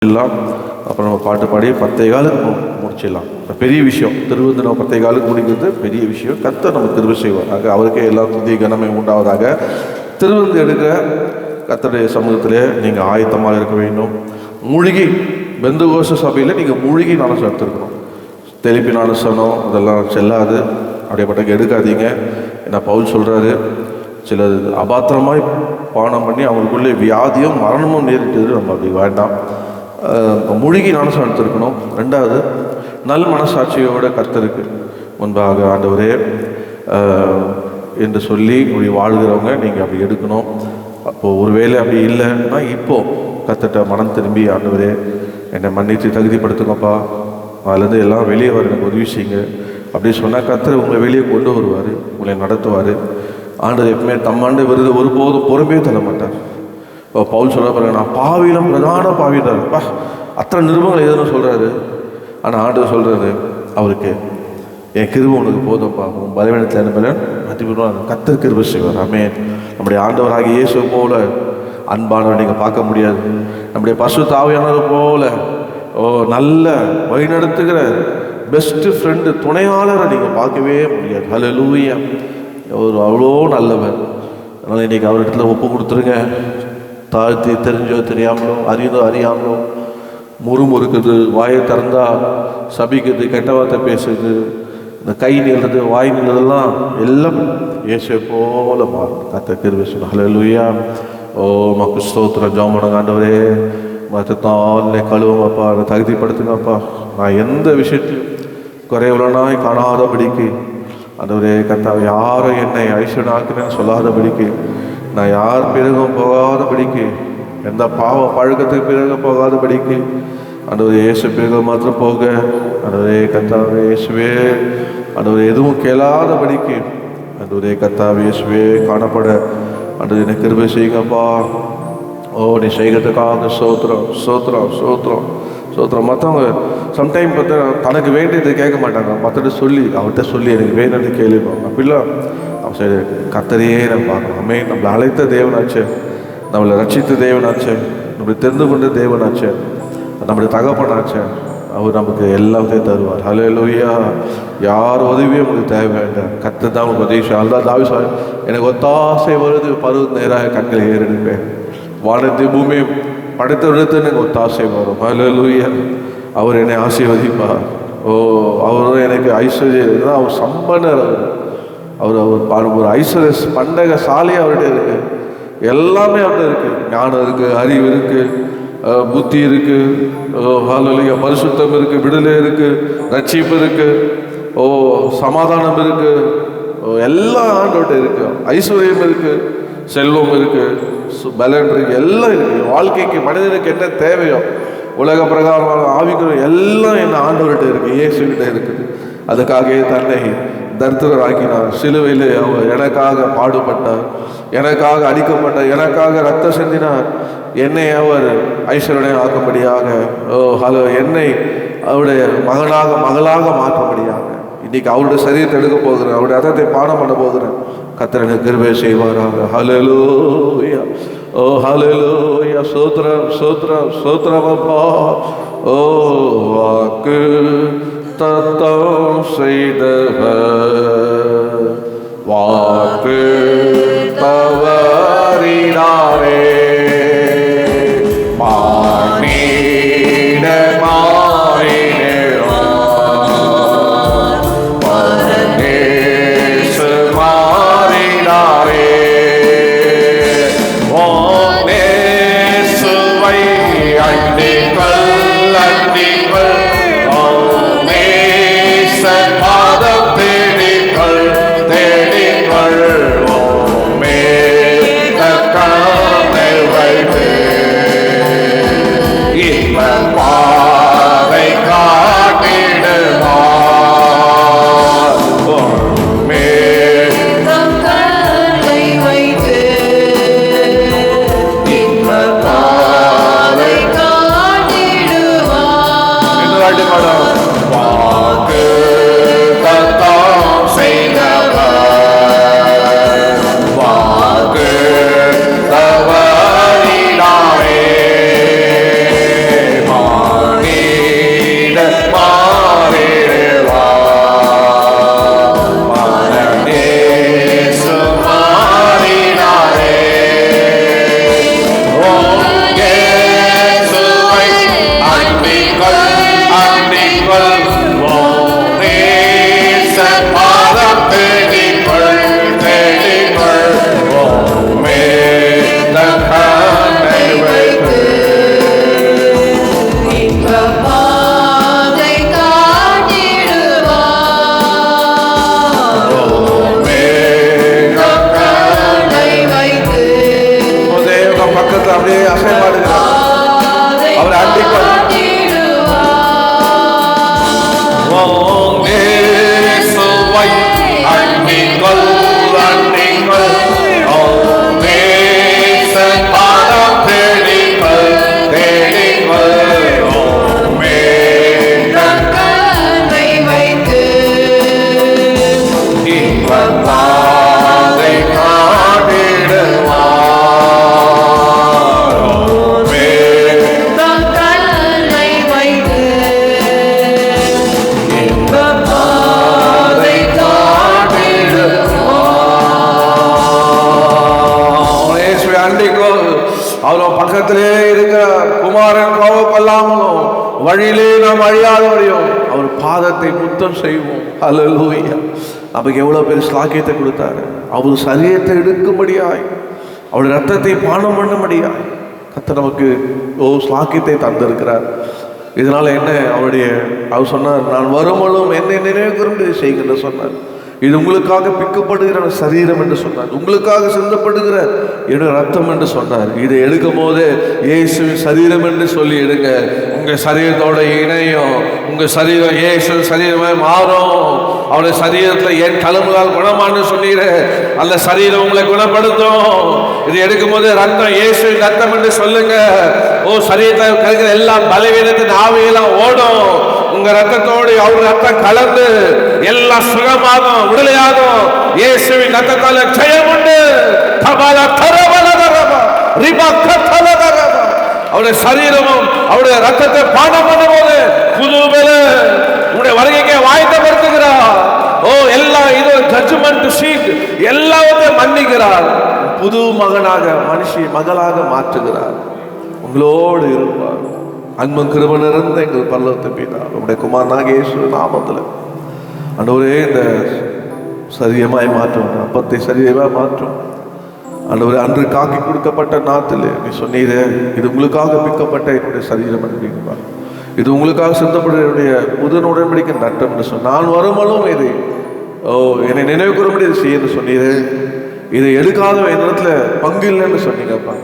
எல்லாம் அப்புறம் நம்ம பாட்டு பாடி 10:15 முடிச்சிடலாம். பெரிய விஷயம். திருவிருந்தினம் 10:15 முடிக்கிறது பெரிய விஷயம். கர்த்தர் நம்ம கிருபை செய்வாராக. அவருக்கே எல்லா துதி கனமே உண்டாவதாக. திருவிருந்து எடுக்க கர்த்தருடைய சமூகத்திலே நீங்கள் ஆயத்தமாக இருக்க வேண்டும். மூழ்கி பெந்தகோஸ்து சபையில் நீங்கள் மூழ்கி ஞானஸ்நானம் எடுத்துருக்கணும். தெளிப்பி ஞானஸ்நானம் அதெல்லாம் செல்லாது. அப்படியேப்பட்ட எடுக்காதீங்க. ஏன்னா பவுல் சொல்கிறாரு, சிலர் அபாத்திரமாய் பானம் பண்ணி அவங்களுக்குள்ளே வியாதியும் மரணமும் நேரிட்டது. நம்ம அப்படி வேண்டாம். மூழ்கி ஞானஸ்நானம் எடுத்திருக்கணும். ரெண்டாவது, நல் மனசாட்சியோட கர்த்தருக்கு முன்பாக ஆண்டவரே என்று சொல்லி இப்படி வாழ்கிறவங்க நீங்கள் அப்படி எடுக்கணும். அப்போது ஒருவேளை அப்படி இல்லைன்னா இப்போது கர்த்தர்ட்ட மனம் திரும்பி, ஆண்டவரே என்னை மன்னித்து தகுதிப்படுத்துங்கப்பா, அதுலேருந்து எல்லாம் வெளியே வர எனக்கு உதவி செய்யுங்க அப்படி சொன்னால் கர்த்தர் உங்களை வெளியே கொண்டு வருவார், உங்களை நடத்துவார். ஆண்டவர் எப்பவுமே தம்மாண்டு விருது ஒருபோதும் பொறுமையே தர மாட்டார். இப்போ பவுல் சொல்ல பாருங்க, நான் பாவியிலும் பிரதான பாவிட்டாருப்பா, அத்தனை நிருபங்கள் எதுன்னு சொல்கிறாரு. ஆனால் ஆண்டவர் சொல்கிறாரு, அவருக்கு என் கிருபை உனக்கு போதும்ப்பா, உன் பலவீனத்தில் என்ன மேலே மதிப்பிடுவாங்க. கர்த்தர் கிருபை செய்வார். ஆமென். நம்முடைய ஆண்டவராகிய இயேசு போல அன்பானவர் நீங்கள் பார்க்க முடியாது. நம்முடைய பரிசுத்த ஆவியானவர் போல நல்ல வழிநடத்துகிற பெஸ்ட்டு ஃப்ரெண்டு துணையாளரை நீங்கள் பார்க்கவே முடியாது. ஹல்லேலூயா. அவ்வளோ நல்லவர். அதனால் இன்றைக்கி அவரிடத்துல ஒப்பு கொடுத்துருங்க. தாழ்த்தி தெரிஞ்சோ தெரியாமலோ அறிந்தோ அறியாமலோ முறுமுறுக்குது, வாயை திறந்தா சபிக்குது, கெட்ட வார்த்தை பேசுது, இந்த கை நீள்றது வாய் நீளதெல்லாம் எல்லாம் இயேசுவை போல மாறும். கர்த்தர் கிருபை செய்வார். ஹல்லேலூயா. ஓ மக்கு ஸ்தோத்திரம். ஜெபம் பண்ணுங்க. ஆண்டவரே மற்றத்தாலே கழுவுங்கப்பா, அதை தகுதிப்படுத்துங்கப்பா. நான் எந்த விஷயத்தையும் குறைவுலனாய் காணாதபடிக்கு ஆண்டவரே கர்த்தாவே, யாரும் என்னை ஐஸ்வர்யனாக்குன்னு சொல்லாதபடிக்கு, நான் யார் பிறகும் போகாதபடிக்கு, எந்த பாவ பழக்கத்துக்கு பிறகு போகாதபடிக்கு ஆண்டவரே இயேசு பிறகு மாத்திரம் போக, ஆண்டவரே கர்த்தாவே இயேசுவே, ஆண்டவரே எதுவும் கேளாதபடிக்கு ஆண்டவரே கர்த்தாவே இயேசுவே காணப்பட ஆண்டவரே எனக்கு கிருபை செய்யுங்கப்பா. ஓ நீ செய்கிறதுக்காக ஸ்தோத்திரம் ஸ்தோத்திரம் ஸ்தோத்திரம் ஸ்தோத்திரம். மற்றவங்க சம்டைம் பார்த்தா தனக்கு வேண்டியது கேட்க மாட்டாங்க, மற்றவங்க சொல்லி அவர்கிட்ட சொல்லி எனக்கு வேணும்னு கேள்விப்பாங்க. அப்படிலாம் அவன் சரி கர்த்தரையே நம்ம பார்க்கணும். ஆமே. நம்மளை அழைத்த தேவனாச்சு, நம்மளை ரட்சித்த தேவனாச்சு, நம்மளை தெரிந்து கொண்ட தேவனாச்சு, நம்முடைய தகப்பனாச்சு, அவர் நமக்கு எல்லாத்தையும் தருவார். ஹல்லேலூயா. யார் உதவியும் உங்களுக்கு தேவை வேண்டாம். கர்த்தர் தான் உங்களுக்கு உதவி. அதுதான் தாவீது சொல்றார், எனக்கு ஒத்தாசை வருது, பருவ நேராக கண்களை ஏறெடுப்பேன், வானத்தை பூமியும் படைத்த விடத்து எனக்கு ஒத்தாசை வரும். ஹல்லேலூயா. அவர் என்னை ஆசீர்வதிப்பார். ஓ அவரும் எனக்கு ஐஸ்வர்யம், அவர் சம்பன்னர், அவர் ஒரு ஐஸ்வர்ய பண்டகசாலி அவர்கிட்ட இருக்கு. எல்லாமே அவர்கிட்ட இருக்கு. ஞானம் இருக்கு, அறிவு இருக்கு, புத்தி இருக்கு, ஹல்லேலூயா, பரிசுத்தம் இருக்கு, விடுதலை இருக்கு, ரட்சிப்பு இருக்கு, ஓ சமாதானம் இருக்கு, எல்லாம் ஆண்டவர்கிட்ட இருக்கு. ஐஸ்வர்யம் இருக்கு, செல்வம் இருக்கு, பலன் இருக்கு, எல்லாம் இருக்கு. வாழ்க்கைக்கு மனிதனுக்கு என்ன தேவையோ உலக பிரகாரமான ஆவிக்கிற எல்லாம் என்ன ஆண்டவர்கிட்ட இருக்கு, இயேசுகிட்ட இருக்குது. அதுக்காகவே தன்னை தரித்திரராக்கினார். சிலுவையில் அவர் எனக்காக பாடுபட்டார், எனக்காக அடிக்கப்பட்டார், எனக்காக ரத்தம் சிந்தினார். என்னை அவர் ஐஸ்வர்யனை ஆக்கும்படியாக, என்னை அவருடைய மகளாக மாற்றும்படியாக இன்னைக்கு அவருடைய சரீரத்தை எடுக்க போகிறேன், அவருடைய ரத்தத்தை பானம் பண்ண போகிறேன். கர்த்தர் எனக்கு கிருபை செய்வாராக. ஹல்லேலூயா. ஓ ஹல்லேலூயா. ஸ்தோத்திரம் ஸ்தோத்திரம் ஸ்தோத்திரமப்பா. ஓ வாக்கு தத்தம் செய்தவர் வாக்கு தவறினாரே, கொள்ளாமலும் வழியிலே நாம் அழியாதவரையும் அவர் பாதத்தை முத்தம் செய்வோம். அல்லேலூயா. நமக்கு எவ்வளவு பெரிய ஸ்லாக்கியத்தை கொடுத்தாரு. அவர் சரீரத்தை எடுக்கும்படியாய், அவருடைய ரத்தத்தை பானம் பண்ணும்படியாய் கர்த்தர் நமக்கு ஸ்லாக்கியத்தை தந்திருக்கிறார். இதனால என்ன, அவர் சொன்னார், நான் வருமளும் என்னை நினைவு கூர்ந்து செய்கின்ற சொன்னார். இது உங்களுக்காக பிக்கப்படுகிற சரீரம் என்று சொன்னார், உங்களுக்காக சிந்தப்படுகிற என்னுடைய ரத்தம் என்று சொன்னார். இதை எடுக்கும் போது இயேசுவின் சரீரம் என்று சொல்லி எடுங்க. உங்க சரீரத்தோட இணையும், உங்க சரீரம் இயேசு சரீரமே மாறும். அவருடைய சரீரத்தில் என் தலைமுதால் குணமானு சொன்னீர, அந்த சரீரம் உங்களை குணப்படுத்தும். இது எடுக்கும் போது ரத்தம் இயேசுவின் ரத்தம் என்று சொல்லுங்க. சரீரத்தில் கருகிற எல்லாம் பலவீனத்தின் ஆவியெல்லாம் ஓடும். உங்க ரத்தத்தோடு அவர் ரத்தம் கலந்து எல்லாம் சுகமாகும், விடுதலையாகும். இயேசுவின் ரத்தத்தால ஜெயம் உண்டு. அவருடைய சரீரமும் அவருடைய ரத்தத்தை பானம் பண்ணும்போது புது பல உங்களுடைய வருகைக்கு வாய்த்தப்படுத்துகிறார். எல்லாம் இது ஜட்ஜ்மெண்ட் ஷீட் எல்லாத்தையும் மன்னிக்கிறார். புது மகனாக மனுஷி மகளாக மாற்றுகிறார். உங்களோடு இருப்பார். அன்பு கிருபை நிறைந்த எங்கள் பரலோகத்தின் பிதா, உங்களுடைய குமாரனாகிய இயேசு நாமத்தில் ஆண்டவரே இந்த சரீரமாய் மாற்றும், அப்பத்தை சரீரமாய் மாற்றும். ஆண்டவரே, அன்று காக்கி கொடுக்கப்பட்ட நாத்திலே நீ சொன்னீரே, இது உங்களுக்காக பிக்கப்பட்ட என்னுடைய சரீரம் அப்படின்னா, இது உங்களுக்காக சிந்தப்படுற என்னுடைய புது உடன்படிக்கை நட்டம் என்று சொன்ன, நான் வருமளும் இதை என்னை நினைவு கூறும்படி இது செய்யன்னு சொன்னீரே, இதை எடுக்காத என்னிடத்துல பங்கு இல்லைன்னு சொன்னீங்கப்பா.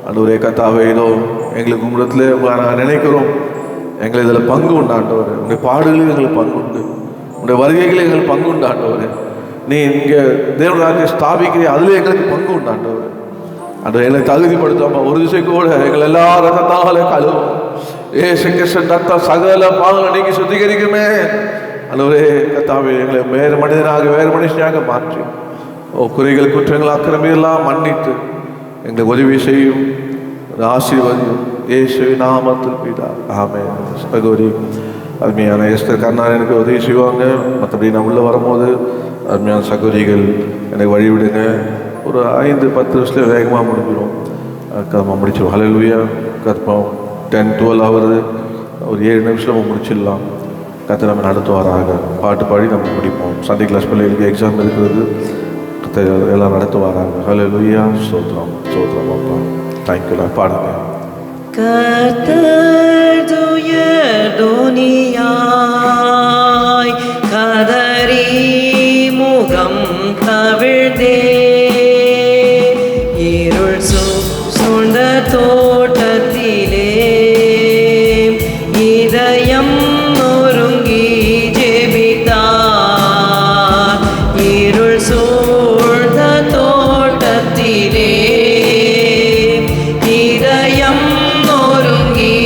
ஆண்டவரே கர்த்தாவே, இதோ எங்களுக்கு உங்களிடத்துல உங்களை நாங்கள் நினைக்கிறோம், எங்களை இதில் பங்கு உண்டு ஆண்டவரே. உங்களுடைய பாடுகளில் எங்களுக்கு பங்கு உண்டு, உங்களுடைய வருகைகளில் எங்களுக்கு பங்கு உண்டு ஆண்டவரே. நீ இங்கே தேவராஜ்யத்தை ஸ்தாபிக்கிறீ, அதுலேயே எங்களுக்கு பங்கு உண்டு ஆண்டவரே. ஆண்டவரே, எங்களை தகுதிப்படுத்தாம ஒரு திசை கூட எங்களை எல்லா ரத்தத்தாலே கழுவும். ஏசு கிறிஸ்துவின் ரத்தம் சகல பாவங்களை நீக்கி சுத்திகரிக்குமே. ஆண்டவரே கர்த்தாவே, எங்களை வேறு மனிதனாக வேறு மனுஷனாக மாற்றி குறைகள் குற்றங்கள் அக்கிரமம் எல்லாம் மன்னித்து எங்களுக்கு உதவி செய்யும், ஆசீர்வதியும். இயேசுவின் நாமத்தில் பிதா, ஆமென். சகோதரி அருமையான எஸ்தர் கர்ணார் எனக்கு உதவி செய்வாங்க. மற்றபடி நான் உள்ளே வரும்போது அருமையான சகோதரிகள் எனக்கு வழிவிடுங்க. ஒரு 5-10 வருஷத்துல வேகமாக முடிஞ்சிடும். நம்ம முடிச்சிடும். ஹல்லேலூயா. கற்பம் 10-12 ஆகுது. ஒரு 7 நிமிஷம் நம்ம முடிச்சிடலாம். கர்த்தர் நம்ம நடத்துவாராக. பாட்டு பாடி நம்ம முடிப்போம். சண்டே கிளாஸ் பிள்ளைகளுக்கு எக்ஸாம் இருக்கிறது. எல்லாம் நடத்துவாராங்க. ஹல்லேலூயா. ஸ்தோத்திரம் ஸ்தோத்திரம் அப்பா. தேங்க்யூ. பாடுங்க. கர்த்தர் துயர் துனியாய் கதறி முகம் கவிழ்ந்தே இருள் சூழ்ந்த தோட்டத்திலே இதயம் நொறுங்கி ஜெபித்தார். இருள் சூழ்ந்த தோட்டத்திலே இதயம் நொறுங்கி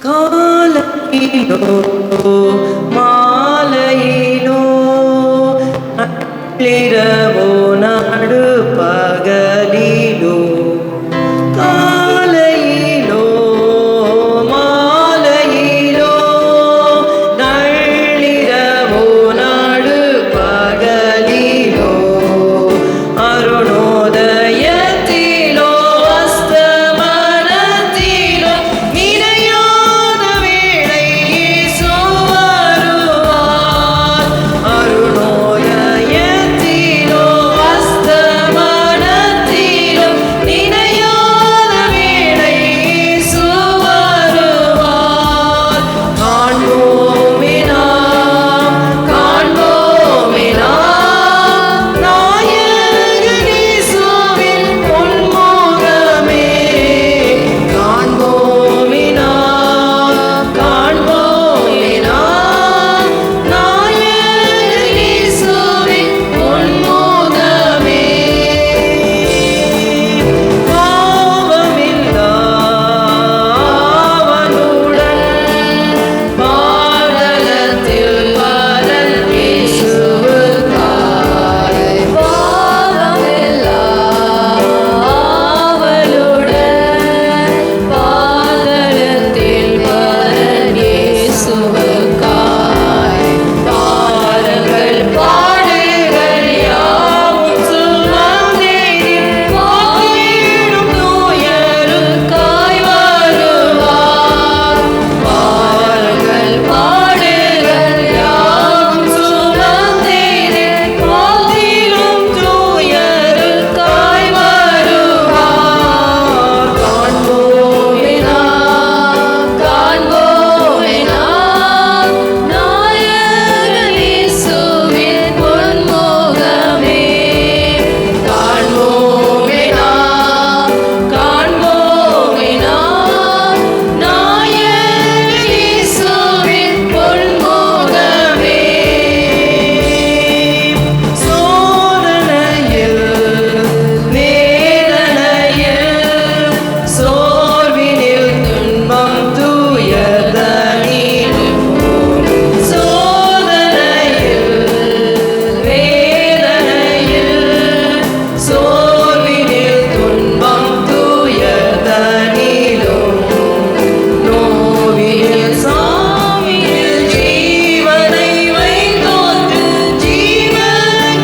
காலையிலோ மாலையிலோ நள்ளிரவோ நடு பகலிலோ காலையிலோ மாலையிலோ நள்ளிரவோ நடு பகலிலோ அருணோதயத்திலோ அஸ்தமனத்திலோ நினையாத வேளை இயேசு வருவார். அருணோதயத்திலோ அஸ்தமனத்திலோ நினையாத வேளை இயேசு வருவார். காண்போமே நாம், காண்போமே நாம் நாயகன் இயேசுவின் பொன்முகமே. காண்போமே நாம், காண்போமே நாம் நாயகன் இயேசுவின் பொன்முகமே. பாவமில்லா அவனுடன் பாதலத்தில் பரன் இயேசுவுக்காய். பாவமில்லா அவளுடன் பாதலத்தில் பரன் இயேசுவுக்காய். பாருங்கள் பாடுகள் யாவும் சுமந்தேன் வாக்கிடும் துயருக்காய் வருவார். பாருங்கள் பாடுகள் யாவும் சுமந்தேன் வாக்கிடும் துயருக்காய் வருவார். காண்போமே நாம், காண்போமே நாம் நாயகன் இயேசுவின் பொன்முகமே. காண்போமே நாம், காண்போமே நாம் நாயகன் இயேசுவின் பொன்முகமே. சோதனையில் வேதனையில் சோர்வினில் துன்பம் துயர்தனிலும் சோதனையில் வேதனையில் சோர்வினில் துன்பம் துயர்தனிலும் நோவினில் சாவினில் ஜீவனை வைத்தோற்று ஜீவ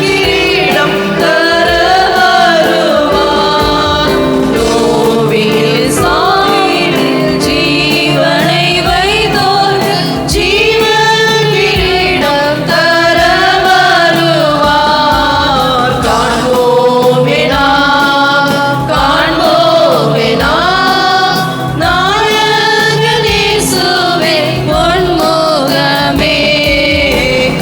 கிரீடம் தர வருவார். நோவினில் சாவினில் ஜீவனை வைத்தோற்று ஜீவ கிரீடம் தர வருவார். காண்போமே நாம், காண்போமே நாம் நாயகன் இயேசுவின் பொன்முகமே.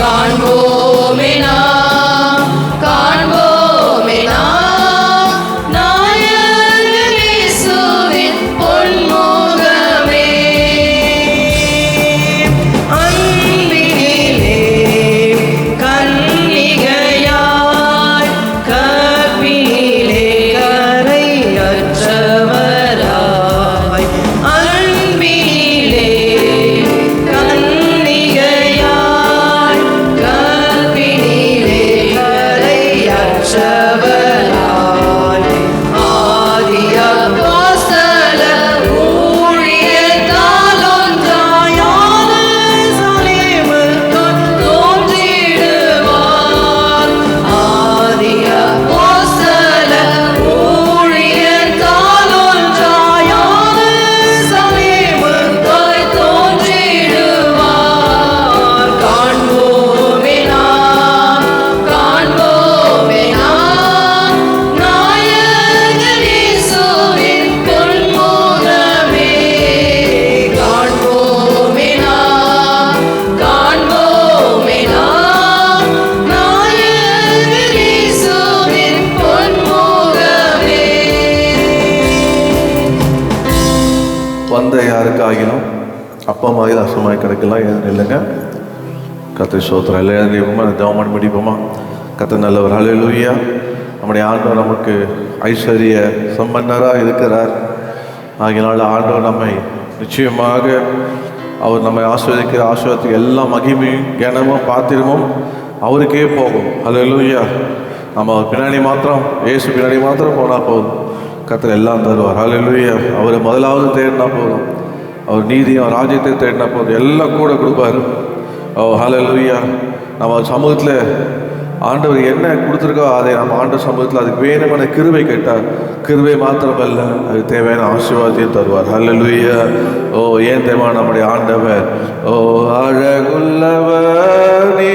காண்போமே நாம், காண்போமே நாம் நாயகன் இயேசுவின் பொன்முகமே. அன்பினிலே கன்னிகையாய் கற்பினிலே கரையற்றவராய். அன்பினிலே கன்னிகையாய் கற்பினிலே கரையற்றவராய். ஆதி அப்போஸ்தல ஊழியத்தால் ஒன்றாய் எருசலேமுக்குள் தோன்றிடுவார். ஆதி அப்போஸ்தல ஊழியத்தால் ஒன்றாய் எருசலேமுக்குள் தோன்றிடுவார். காண்போமே நாம், காண்போமே நாம் நாயகன் இயேசுவின் பொன்முகமே. காண்போமே நாம், காண்போமே நாம் நாயகன் இயேசுவின் பொன்முகமே. வந்த யாருக்காகிலும் அப்பமாய் அசமாய் கிடைக்கலாம் எதுவும் இல்லைங்க. கர்த்தர் ஸ்தோத்திரம். எல்லாம் எழுந்திருப்போமா, ஜெபம் முடிப்போமா. கர்த்தர் நல்லவர். ஹல்லேலூயா. நம்முடைய ஆண்டவர் நமக்கு ஐஸ்வர்ய சம்பன்னராக இருக்கிறார். ஆகினால ஆண்டவர் நம்மை நிச்சயமாக அவர் நம்மை ஆசீர்வதிக்கிற ஆசீர்வாதத்துக்கு எல்லா மகிமையும் கனமும் பாத்திரமும் அவருக்கே போகும். அல்லேலூயா. நம்ம அவர் பின்னாடி மாத்திரம், இயேசு பின்னாடி மாத்திரம் போனால் போதும், கர்த்தர் எல்லாம் தருவார். அல்லேலூயா. அவரை முதலாவது தேடினா போதும், அவர் நீதியும் ராஜ்யத்தை தேடினா போதும், எல்லாம் கூட கொடுப்பாரு. ஓ அல்லேலூயா. நம்ம சமூகத்தில் ஆண்டவர் என்ன கொடுத்துருக்கோ அதை நம்ம ஆண்டவர் சமூகத்தில் அதுக்கு வேணுமான கிருபை கேட்டால் கிருபை மாத்திரமல்ல, அது தேவையான ஆசீர்வாதத்தையும் தருவார். அல்லேலூயா. ஓ ஏன் தேவை நம்முடைய ஆண்டவர். ஓ அழகுள்ளவர் நீ